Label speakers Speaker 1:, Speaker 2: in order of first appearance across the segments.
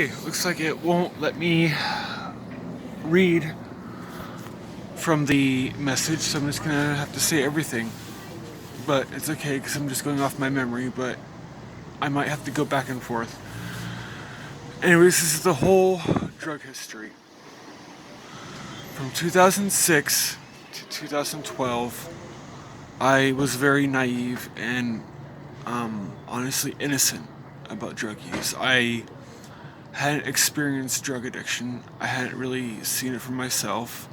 Speaker 1: Okay, looks like it won't let me read from the message, so I'm just gonna have to say everything. But it's okay because I'm just going off my memory, but I might have to go back and forth. Anyways, this is the whole drug history. From 2006 to 2012, I was very naive and honestly innocent about drug use. I hadn't experienced drug addiction. I hadn't really seen it for myself.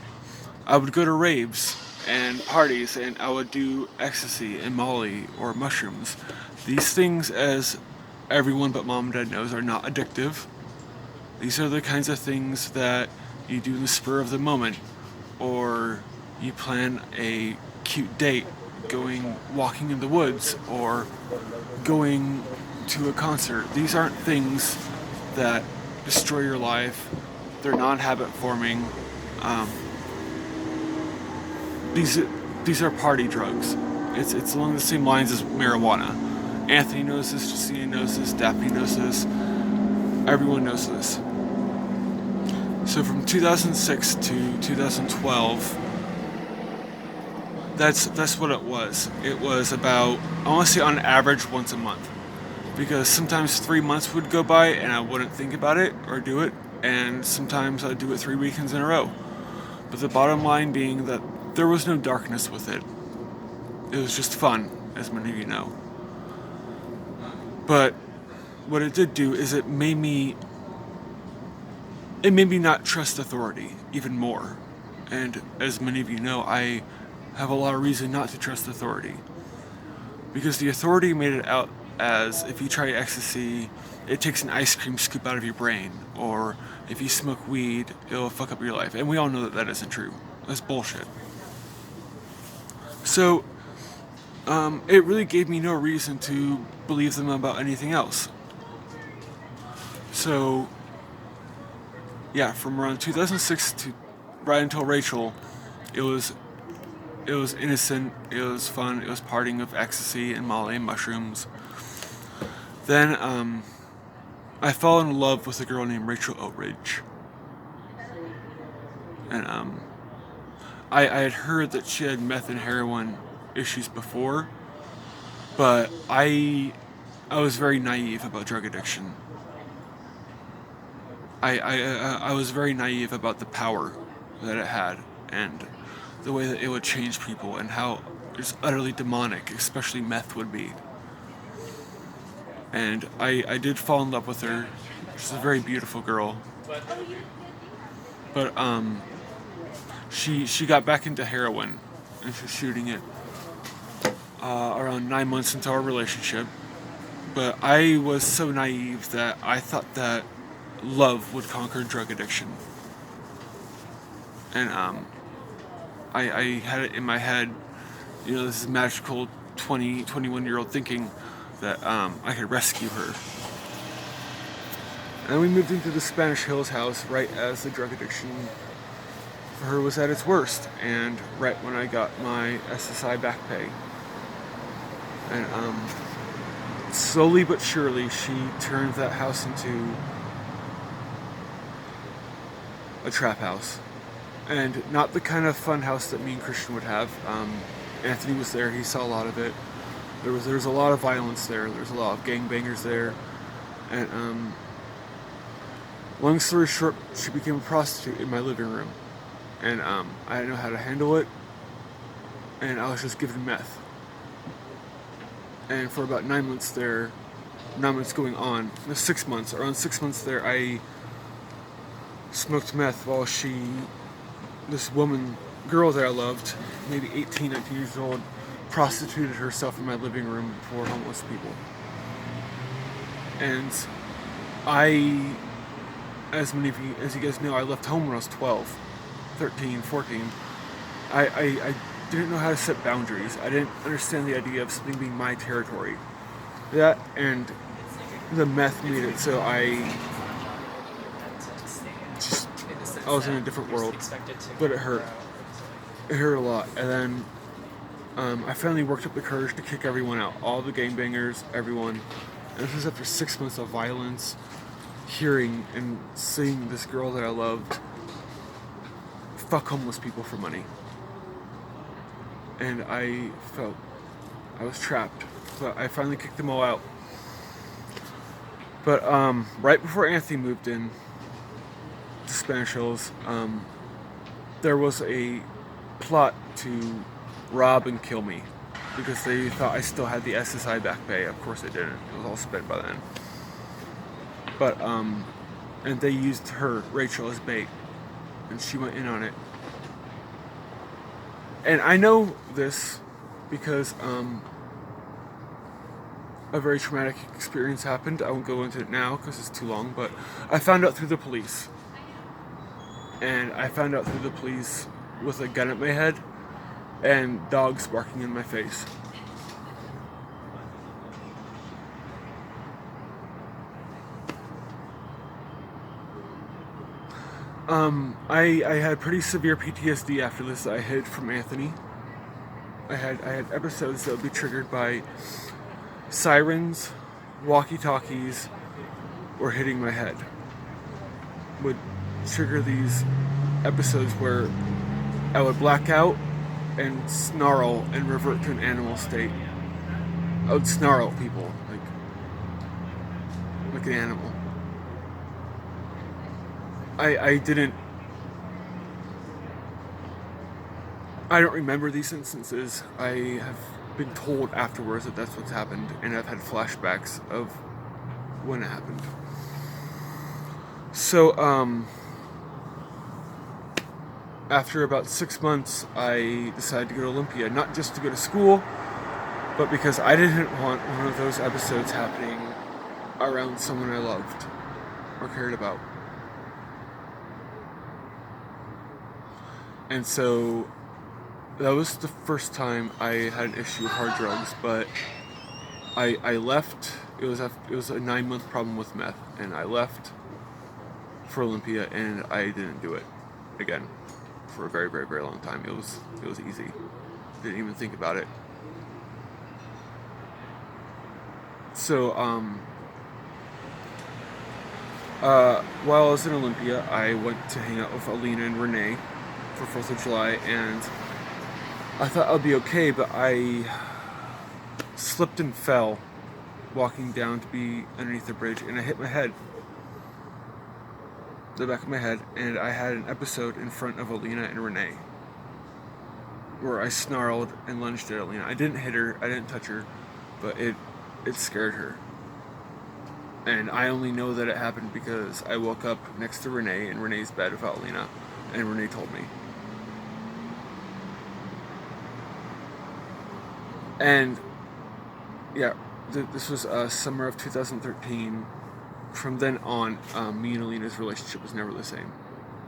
Speaker 1: I would go to raves and parties and I would do ecstasy and Molly or mushrooms. These things, as everyone but mom and dad knows, are not addictive. These are the kinds of things that you do in the spur of the moment, or you plan a cute date going walking in the woods or going to a concert. These aren't things that destroy your life. They're non-habit forming. Um, these are party drugs. It's along the same lines as marijuana. Anthony knows this, Justina knows this, Daphne knows this, everyone knows this. So from 2006 to 2012, that's what it was. It was about, I want to say on average once a month, because sometimes 3 months would go by and I wouldn't think about it or do it, and sometimes I'd do it 3 weekends in a row. But the bottom line being that there was no darkness with it. It was just fun, as many of you know. But what it did do is it made me not trust authority even more. And as many of you know, I have a lot of reason not to trust authority. Because the authority made it out as if you try ecstasy, it takes an ice cream scoop out of your brain, or if you smoke weed, it'll fuck up your life. And we all know that that isn't true. That's bullshit. So, it really gave me no reason to believe them about anything else. So, yeah, from around 2006 to right until Rachel, it was it was innocent, it was fun, it was partying with ecstasy and Molly and mushrooms. Then I fell in love with a girl named Rachel Oatridge, and I had heard that she had meth and heroin issues before, but I was very naive about drug addiction. I was very naive about the power that it had and the way that it would change people and how it's utterly demonic, especially meth would be. And I did fall in love with her. She's a very beautiful girl. But she got back into heroin and she's shooting it around 9 months into our relationship. But I was so naive that I thought that love would conquer drug addiction. And I had it in my head, this is magical 21 year old thinking that I could rescue her. And we moved into the Spanish Hills house right as the drug addiction for her was at its worst, and right when I got my SSI back pay. And slowly but surely, she turned that house into a trap house. And not the kind of fun house that me and Christian would have. Anthony was there, he saw a lot of it. There was a lot of violence there, there was a lot of gangbangers there. And long story short, she became a prostitute in my living room. And I didn't know how to handle it. And I was just given meth. And for about 9 months there, 9 months going on, no, 6 months, around 6 months there, I smoked meth while this girl that I loved, maybe 18, 19 years old, prostituted herself in my living room for homeless people. And as you guys know, I left home when I was 12, 13, 14. I didn't know how to set boundaries. I didn't understand the idea of something being my territory. That and the meth made it so I was in a different world, but it hurt. It hurt a lot. And then I finally worked up the courage to kick everyone out, all the gangbangers, everyone. And this was after 6 months of violence, hearing and seeing this girl that I loved fuck homeless people for money. And I felt I was trapped. But I finally kicked them all out. But right before Anthony moved in to Spanish Hills, there was a plot to rob and kill me because they thought I still had the SSI back pay. Of course I didn't. It was all spent by then. But and they used her, Rachel, as bait, and she went in on it. And I know this because a very traumatic experience happened. I won't go into it now because it's too long, but I found out through the police. And I found out through the police with a gun at my head and dogs barking in my face. I had pretty severe PTSD after this. I hid from Anthony. I had episodes that would be triggered by sirens, walkie-talkies, or hitting my head. Would trigger these episodes where I would black out and snarl and revert to an animal state. I would snarl at people like an animal. I don't remember these instances. I have been told afterwards that that's what's happened, and I've had flashbacks of when it happened. So, after about 6 months, I decided to go to Olympia, not just to go to school, but because I didn't want one of those episodes happening around someone I loved or cared about. And so that was the first time I had an issue with hard drugs, but I left. It was a 9-month problem with meth, and I left for Olympia, and I didn't do it again for a very, very, very long time. It was easy. Didn't even think about it. So while I was in Olympia, I went to hang out with Alina and Renee for 4th of July, and I thought I'd be okay, but I slipped and fell walking down to be underneath the bridge, and I hit my head, the back of my head, and I had an episode in front of Alina and Renee where I snarled and lunged at Alina. I didn't hit her, I didn't touch her, but it scared her. And I only know that it happened because I woke up next to Renee in Renee's bed without Alina, and Renee told me. And yeah, this was summer of 2013. From then on, me and Alina's relationship was never the same,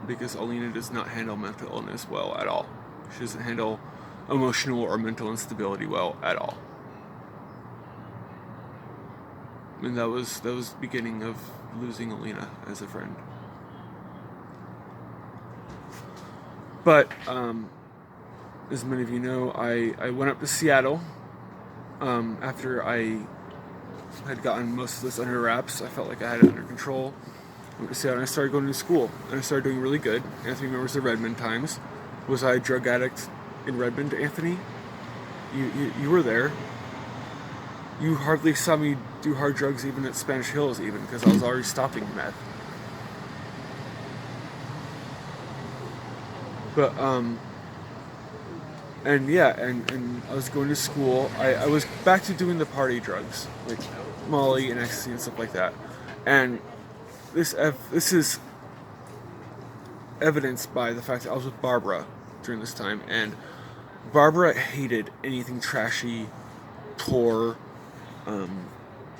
Speaker 1: because Alina does not handle mental illness well at all. She doesn't handle emotional or mental instability well at all. And that was the beginning of losing Alina as a friend. But as many of you know, I went up to Seattle after I had gotten most of this under wraps. I felt like I had it under control. I went to Seattle and I started going to school, and I started doing really good. Anthony remembers the Redmond times. Was I a drug addict in Redmond, Anthony? You were there. You hardly saw me do hard drugs even at Spanish Hills, even, because I was already stopping meth. But and yeah, and I was going to school. I was back to doing the party drugs, like Molly and ecstasy and stuff like that. And this is evidenced by the fact that I was with Barbara during this time, and Barbara hated anything trashy, poor,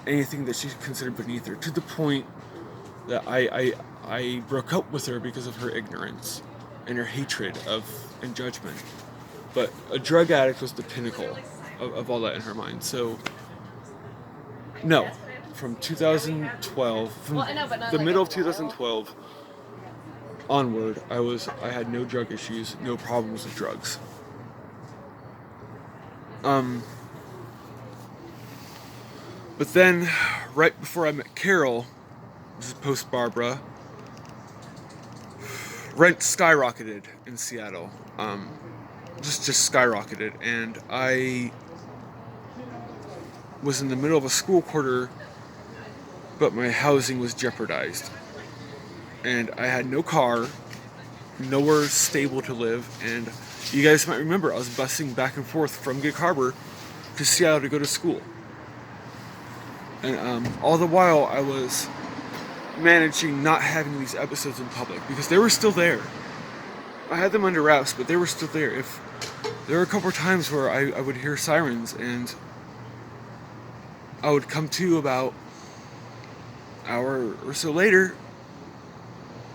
Speaker 1: anything that she considered beneath her, to the point that I broke up with her because of her ignorance and her hatred and judgment. But a drug addict was the pinnacle of all that in her mind. So, no. From 2012, from the middle of 2012 onward, I had no drug issues, no problems with drugs. But then, right before I met Carol, This is post Barbara. Rent skyrocketed in Seattle. Just skyrocketed, and I was in the middle of a school quarter, but my housing was jeopardized, and I had no car, nowhere stable to live, and you guys might remember I was busing back and forth from Gig Harbor to Seattle to go to school, and all the while I was managing not having these episodes in public because they were still there. I had them under wraps, but they were still there. If there were a couple of times where I would hear sirens, and I would come to about an hour or so later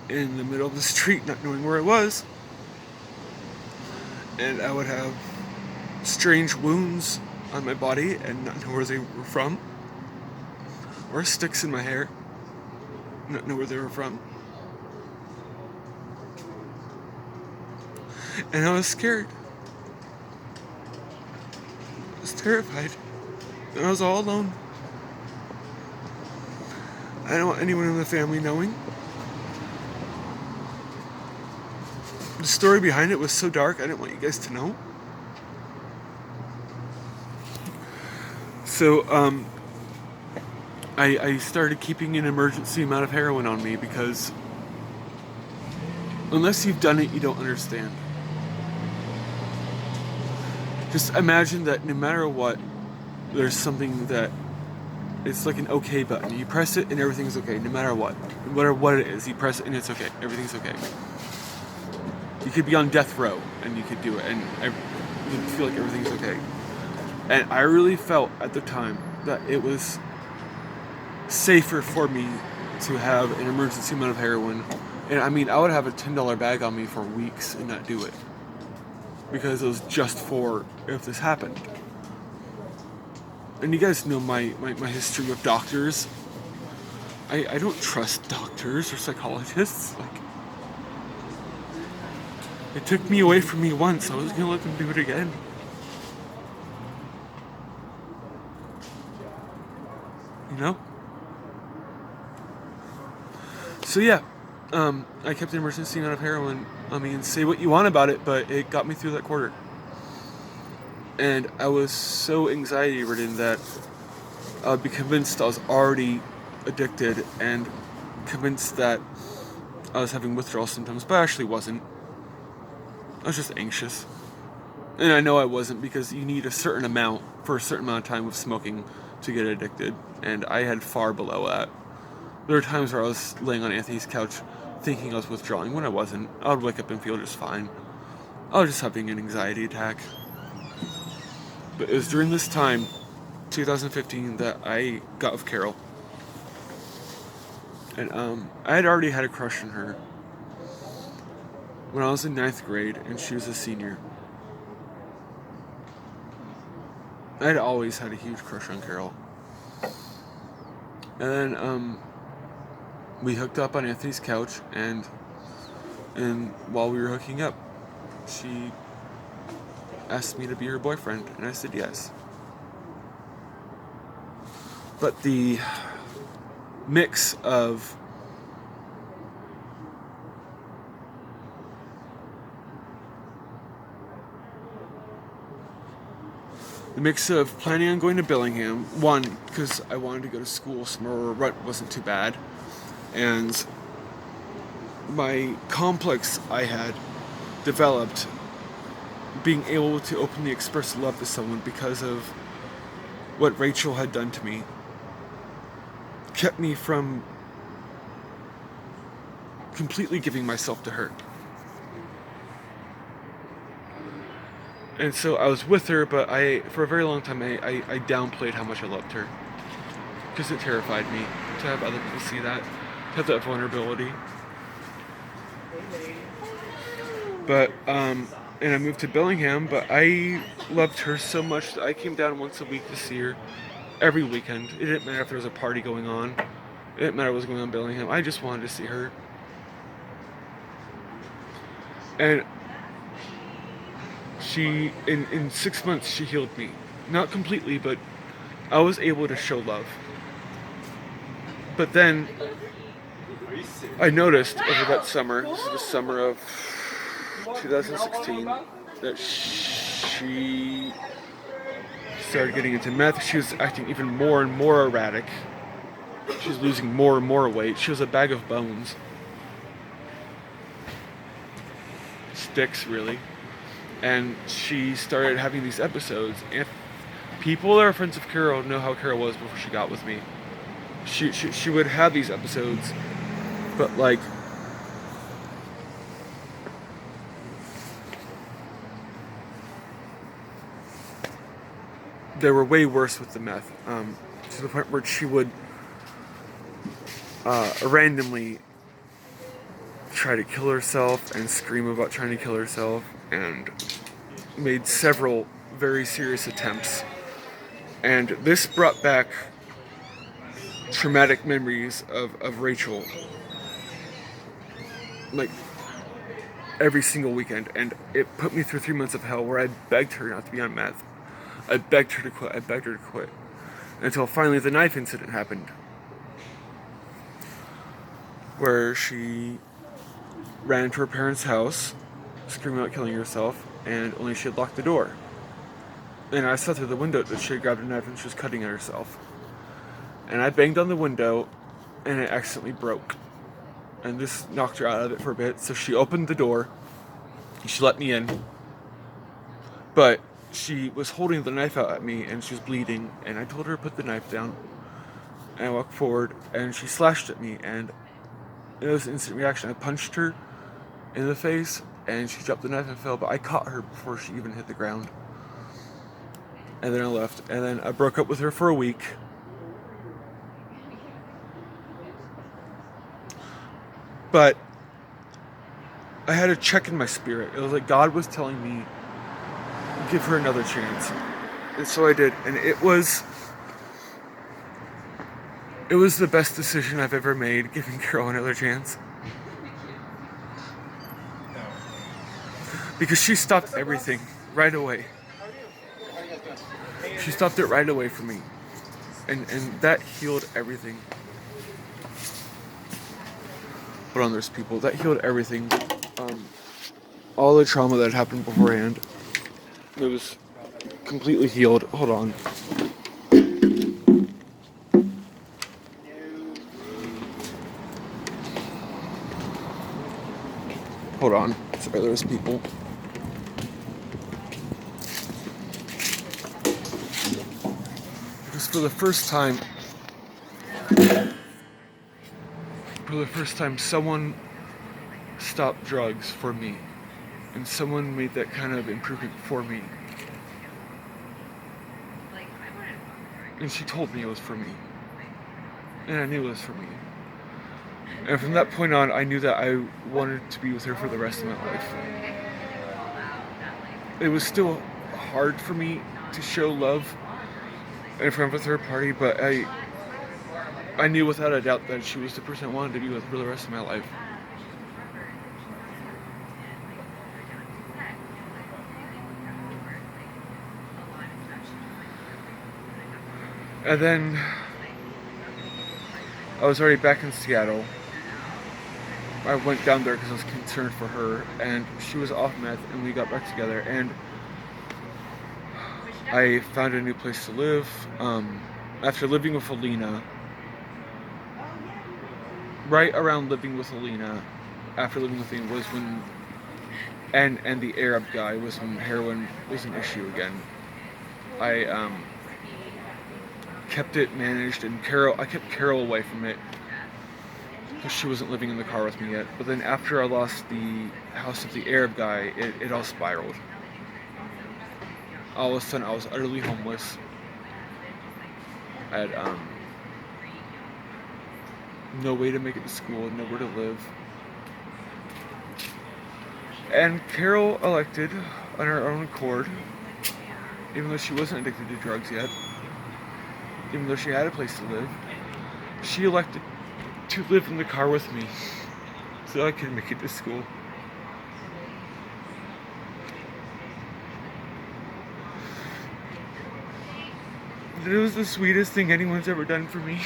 Speaker 1: in the middle of the street, not knowing where I was, and I would have strange wounds on my body and not know where they were from, or sticks in my hair, not know where they were from. And I was scared. I was terrified. And I was all alone. I don't want anyone in the family knowing. The story behind it was so dark, I didn't want you guys to know. So, I started keeping an emergency amount of heroin on me because unless you've done it, you don't understand. Just imagine that no matter what, there's something that it's like an okay button. You press it and everything's okay, no matter what. No matter what it is, you press it and it's okay. Everything's okay. You could be on death row and you could do it and you feel like everything's okay. And I really felt at the time that it was safer for me to have an emergency amount of heroin. And I mean, I would have a $10 bag on me for weeks and not do it. Because it was just for if this happened. And you guys know my history with doctors. I don't trust doctors or psychologists. Like, it took me away from me once. I was gonna let them do it again. You know? So yeah, I kept an emergency amount of heroin on me, and say what you want about it, but it got me through that quarter. And I was so anxiety ridden that I would be convinced I was already addicted and convinced that I was having withdrawal symptoms, but I actually wasn't. I was just anxious. And I know I wasn't because you need a certain amount for a certain amount of time of smoking to get addicted, and I had far below that. There were times where I was laying on Anthony's couch thinking I was withdrawing when I wasn't. I would wake up and feel just fine. I was just having an anxiety attack. But it was during this time, 2015, that I got with Carol. And I had already had a crush on her when I was in 9th grade and she was a senior. I had always had a huge crush on Carol. And then we hooked up on Anthony's couch, and while we were hooking up, she asked me to be her boyfriend, and I said yes. But the mix of planning on going to Bellingham, one, because I wanted to go to school somewhere where rent wasn't too bad, and my complex I had developed being able to openly express love to someone because of what Rachel had done to me kept me from completely giving myself to her. And so I was with her, but for a very long time, I downplayed how much I loved her. Because it terrified me to have other people see that, to have that vulnerability. But, and I moved to Bellingham, but I loved her so much that I came down once a week to see her, every weekend. It didn't matter if there was a party going on. It didn't matter what was going on in Bellingham. I just wanted to see her. And she, in 6 months, she healed me. Not completely, but I was able to show love. But then, I noticed over that summer, this is the summer of 2016, that she started getting into meth. She was acting even more and more erratic. She was losing more and more weight. She was a bag of bones. Sticks, really. And she started having these episodes. And people that are friends of Carol know how Carol was before she got with me. She would have these episodes, but like, they were way worse with the meth, to the point where she would randomly try to kill herself and scream about trying to kill herself, and made several very serious attempts. And this brought back traumatic memories of Rachel, like every single weekend, and it put me through 3 months of hell where I begged her not to be on meth. I begged her to quit. I begged her to quit. Until finally the knife incident happened, where she ran into her parents' house, screaming about killing herself, and only she had locked the door. And I saw through the window that she had grabbed a knife and she was cutting at herself. And I banged on the window, and it accidentally broke. And this knocked her out of it for a bit, so she opened the door, and she let me in. But she was holding the knife out at me, and she was bleeding, and I told her to put the knife down. And I walked forward, and she slashed at me, and it was an instant reaction. I punched her in the face, and she dropped the knife and fell, but I caught her before she even hit the ground. And then I left, and then I broke up with her for a week. But I had a check in my spirit. It was like God was telling me, give her another chance. And so I did, and it was the best decision I've ever made, giving Carol another chance. Because she stopped everything right away. She stopped it right away for me. And that healed everything. But on there's people, that healed everything. All the trauma that happened beforehand, it was completely healed. Hold on. Hold on. Sorry, there's people. Because for the first time, someone stopped drugs for me. And someone made that kind of improvement for me. And she told me it was for me. And I knew it was for me. And from that point on, I knew that I wanted to be with her for the rest of my life. It was still hard for me to show love in front of a third party, but I knew without a doubt that she was the person I wanted to be with for the rest of my life. And then I was already back in Seattle. I went down there because I was concerned for her, and she was off meth, and we got back together, and I found a new place to live. After living with Alina, right around living with Alina, after living with Alina was when, and the Arab guy, was when heroin was an issue again. I kept it managed, and I kept Carol away from it because she wasn't living in the car with me yet. But then after I lost the house of the Arab guy, it all spiraled. All of a sudden, I was utterly homeless. I had no way to make it to school, nowhere to live. And Carol elected, on her own accord, even though she wasn't addicted to drugs yet, even though she had a place to live, she elected to live in the car with me so I could make it to school. It was the sweetest thing anyone's ever done for me.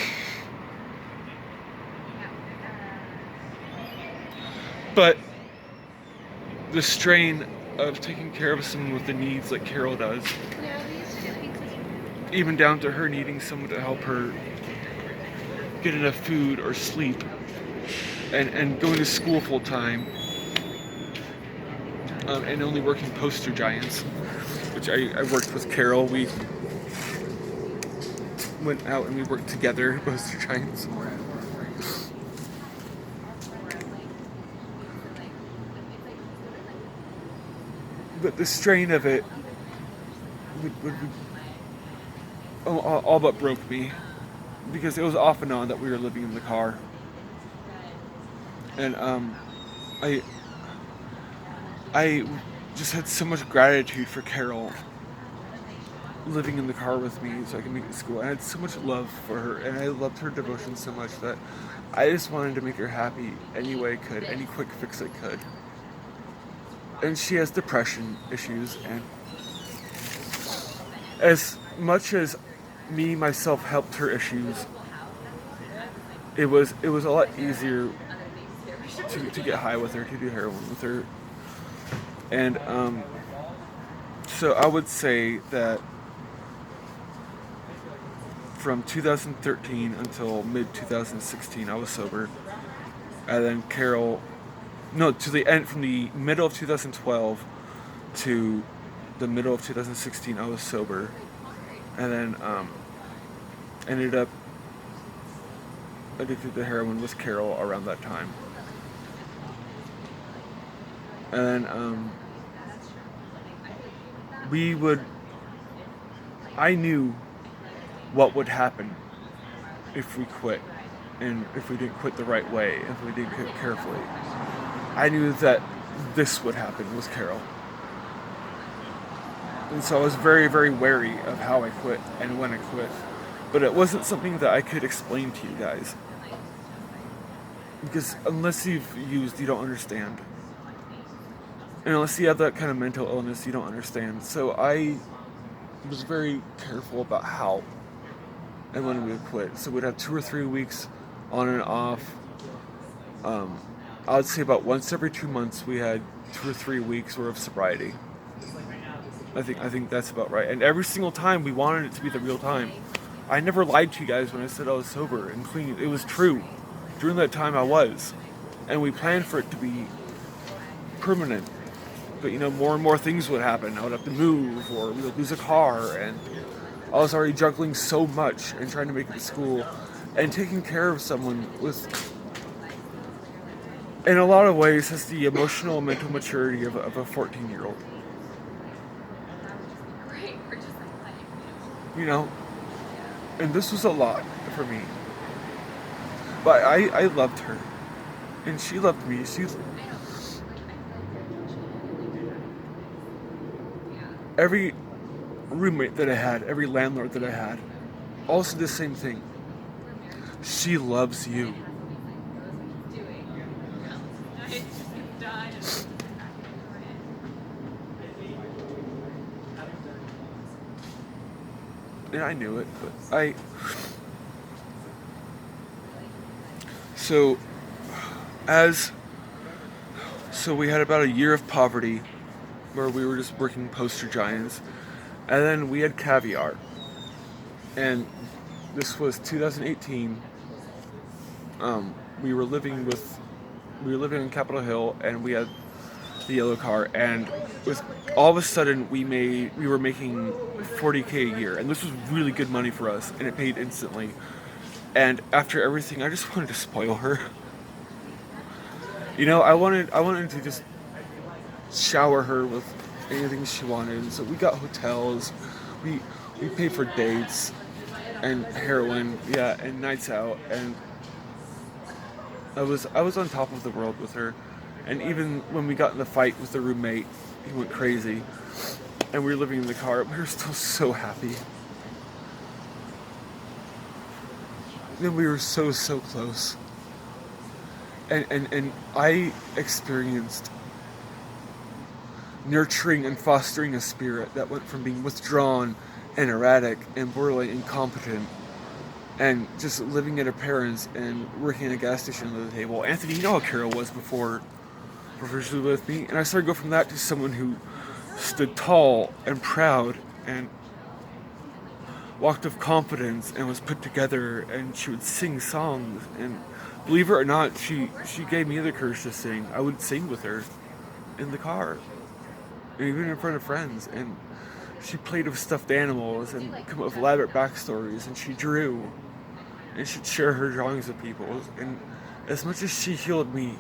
Speaker 1: But the strain of taking care of someone with the needs like Carol does, even down to her needing someone to help her get enough food or sleep, and going to school full time, and only working poster giants, which I worked with Carol. We went out and we worked together, poster giants. But the strain of it would all but broke me, because it was off and on that we were living in the car, and I just had so much gratitude for Carol living in the car with me so I could make it to school. I had so much love for her, and I loved her devotion so much that I just wanted to make her happy any way I could, any quick fix I could. And she has depression issues, and as much as me myself helped her issues, it was a lot easier to get high with her, to do heroin with her. And so I would say that from 2013 until mid 2016 I was sober, and then Carol, no, to the end, from the middle of 2012 to the middle of 2016 I was sober, and then ended up addicted to heroin with Carol around that time. And then I knew what would happen if we quit, and if we didn't quit the right way, if we didn't quit carefully. I knew that this would happen with Carol. And so I was very, very wary of how I quit and when I quit. But it wasn't something that I could explain to you guys, because unless you've used, you don't understand. And unless you have that kind of mental illness, you don't understand. So I was very careful about how and when we would quit. So we'd have 2 or 3 weeks on and off. I would say about once every 2 months we had 2 or 3 weeks worth of sobriety. I think that's about right. And every single time we wanted it to be the real time. I never lied to you guys when I said I was sober and clean. It was true. During that time I was. And we planned for it to be permanent. But more and more things would happen. I would have to move, or we would lose a car, and I was already juggling so much and trying to make it to school, and taking care of someone with, in a lot of ways, has the emotional and mental maturity of a 14-year-old. And this was a lot for me. But I loved her, and she loved me. Every roommate that I had, every landlord that I had, all said the same thing. She loves you. And I knew it, but So we had about a year of poverty where we were just working poster giants, and then we had Caviar, and this was 2018. We were living in Capitol Hill, and we had the yellow car, and all of a sudden we were making $40K a year, and this was really good money for us, and it paid instantly. And after everything, I just wanted to spoil her. I wanted to just shower her with anything she wanted. So we got hotels, we paid for dates and heroin, and nights out, and I was on top of the world with her. And even when we got in the fight with the roommate, he went crazy, and we were living in the car, we were still so happy. Then we were so close. And I experienced nurturing and fostering a spirit that went from being withdrawn and erratic and borderline incompetent, and just living at her parents' and working at a gas station under the table. Anthony, you know how Carol was before professionally with me, and I started to go from that to someone who stood tall and proud and walked with confidence and was put together, and she would sing songs, and believe it or not, she gave me the courage to sing. I would sing with her in the car, and even in front of friends, and she played with stuffed animals and come up with elaborate backstories, and she drew, and she'd share her drawings with people, and as much as she healed me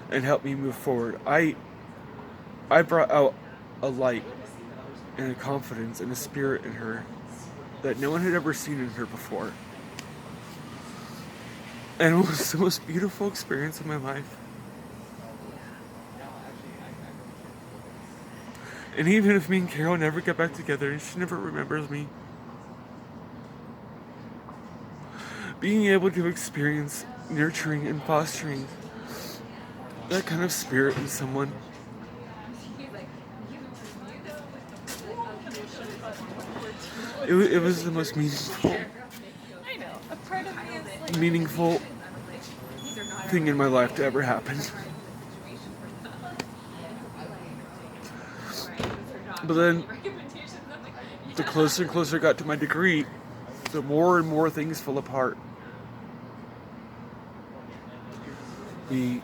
Speaker 1: and helped me move forward, I brought out a light and a confidence and a spirit in her that no one had ever seen in her before. And it was the most beautiful experience of my life. And even if me and Carol never get back together, and she never remembers me, being able to experience nurturing and fostering that kind of spirit in someone, it was the most meaningful thing in my life to ever happen. But then, the closer and closer I got to my degree, the more and more things fell apart. We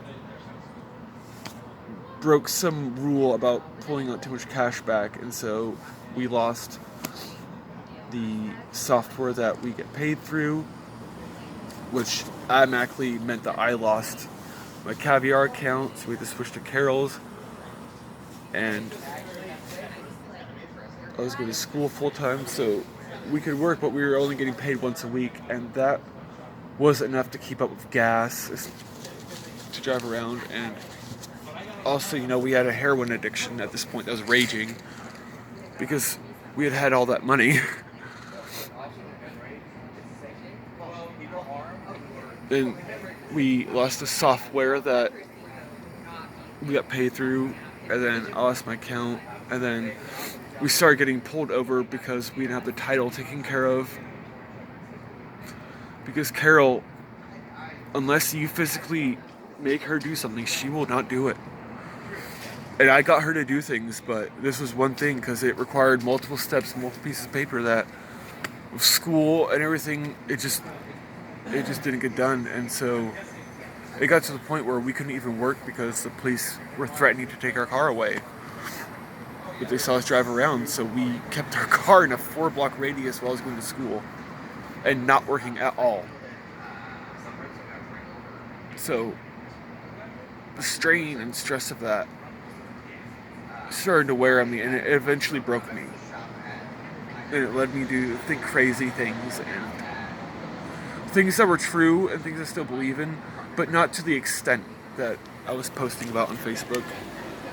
Speaker 1: broke some rule about pulling out too much cash back, and so we lost the software that we get paid through, which automatically meant that I lost my Caviar account, so we had to switch to Carol's, and I was going to school full time, so we could work, but we were only getting paid once a week, and that wasn't enough to keep up with gas to drive around. And also, we had a heroin addiction at this point that was raging because we had had all that money. Then we lost the software that we got paid through, and then I lost my account, and then we started getting pulled over because we didn't have the title taken care of. Because Carol, unless you physically make her do something, she will not do it. And I got her to do things, but this was one thing because it required multiple steps, multiple pieces of paper that with school and everything, it just didn't get done. And so it got to the point where we couldn't even work because the police were threatening to take our car away if they saw us drive around. So we kept our car in a 4-block radius while I was going to school and not working at all. So the strain and stress of that started to wear on me, and it eventually broke me. And it led me to think crazy things, and things that were true and things I still believe in, but not to the extent that I was posting about on Facebook.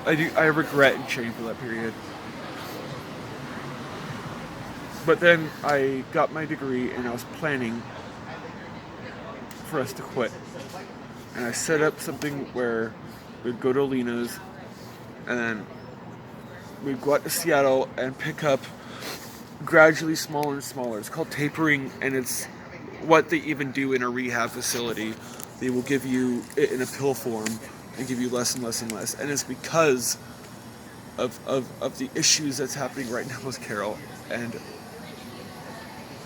Speaker 1: I regret and shame for that period. But then I got my degree, and I was planning for us to quit. And I set up something where we'd go to Alina's, and then we'd go out to Seattle and pick up gradually smaller and smaller. It's called tapering, and it's what they even do in a rehab facility. They will give you it in a pill form and give you less and less and less. And it's because of the issues that's happening right now with Carol and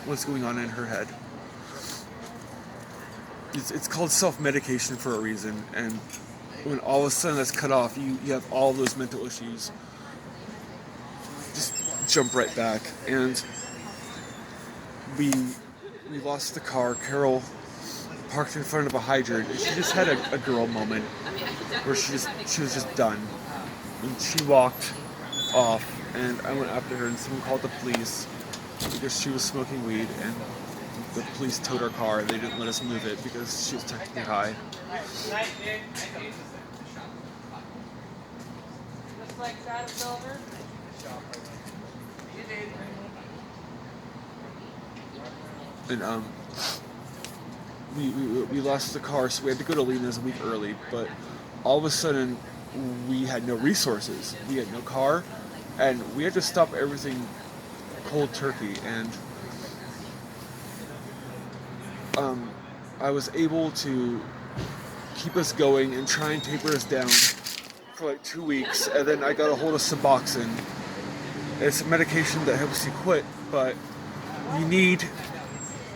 Speaker 1: what's going on in her head. It's called self-medication for a reason, and when all of a sudden that's cut off, you have all those mental issues just jump right back. And we lost the car. Carol parked in front of a hydrant, and she just had a girl moment where she was just done. And she walked off, and I went after her, and someone called the police because she was smoking weed, and the police towed our car, and they didn't let us move it because she was technically high. And we lost the car, so we had to go to Alina's a week early, but all of a sudden we had no resources. We had no car, and we had to stop everything cold turkey. And I was able to keep us going and try and taper us down for like 2 weeks, and then I got a hold of Suboxone. It's a medication that helps you quit, but you need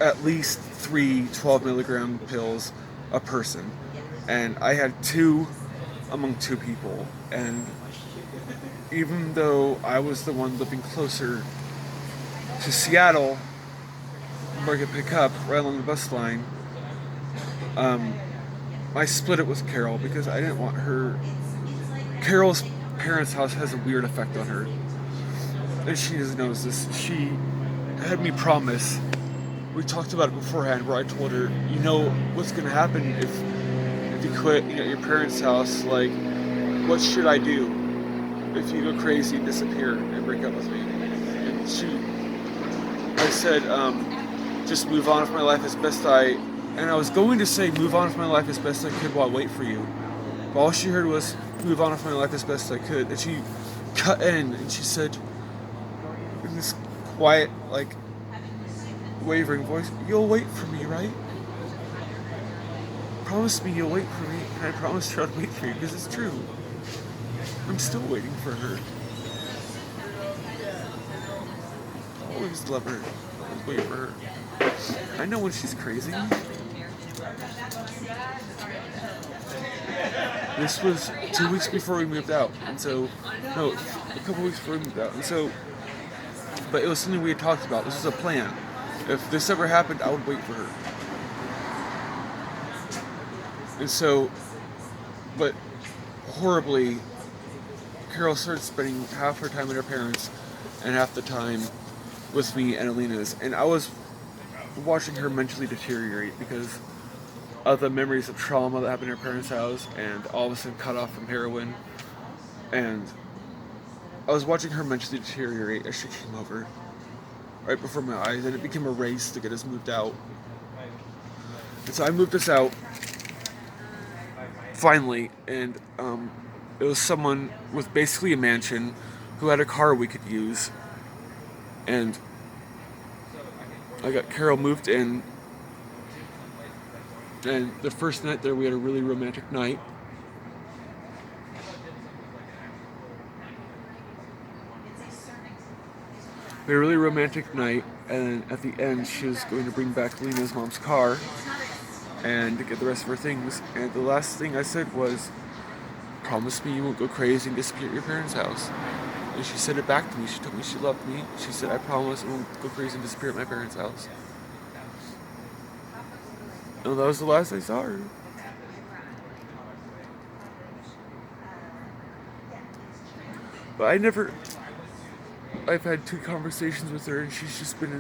Speaker 1: at least 3 12-milligram pills a person. And I had 2 among 2 people. And even though I was the one living closer to Seattle, where I could pick up right along the bus line, I split it with Carol because I didn't want her. Carol's parents' house has a weird effect on her. And she doesn't know this. She had me promise. We talked about it beforehand, where I told her, you know what's gonna happen if you quit, your parents' house. Like, what should I do if you go crazy and disappear and break up with me? And I said, just move on with my life as best I. And I was going to say, move on with my life as best I could while I wait for you. But all she heard was, move on with my life as best I could. And she cut in and she said, in this quiet, like, wavering voice, you'll wait for me, right? Promise me you'll wait for me. And I promised her I'd wait for you, because it's true. I'm still waiting for her. I always love her. I always wait for her. I know when she's crazy. This was 2 weeks before we moved out, and so, no, a couple weeks before we moved out, and so, but it was something we had talked about. This was a plan. If this ever happened, I would wait for her. And so, but horribly, Carol started spending half her time with her parents and half the time with me and Alina's, and I was watching her mentally deteriorate because of the memories of trauma that happened in her parents' house, and all of a sudden cut off from heroin. And I was watching her mentally deteriorate as she came over right before my eyes, and it became a race to get us moved out. And so I moved us out finally, and it was someone with basically a mansion who had a car we could use, and I got Carol moved in. And the first night there, we had a really romantic night. We had a really romantic night, and at the end, she was going to bring back Lena's mom's car and to get the rest of her things. And the last thing I said was, promise me you won't go crazy and disappear at your parents' house. And she said it back to me. She told me she loved me. She said, I promise I won't go crazy and disappear at my parents' house. And that was the last I saw her. But I've had 2 conversations with her, and she's just been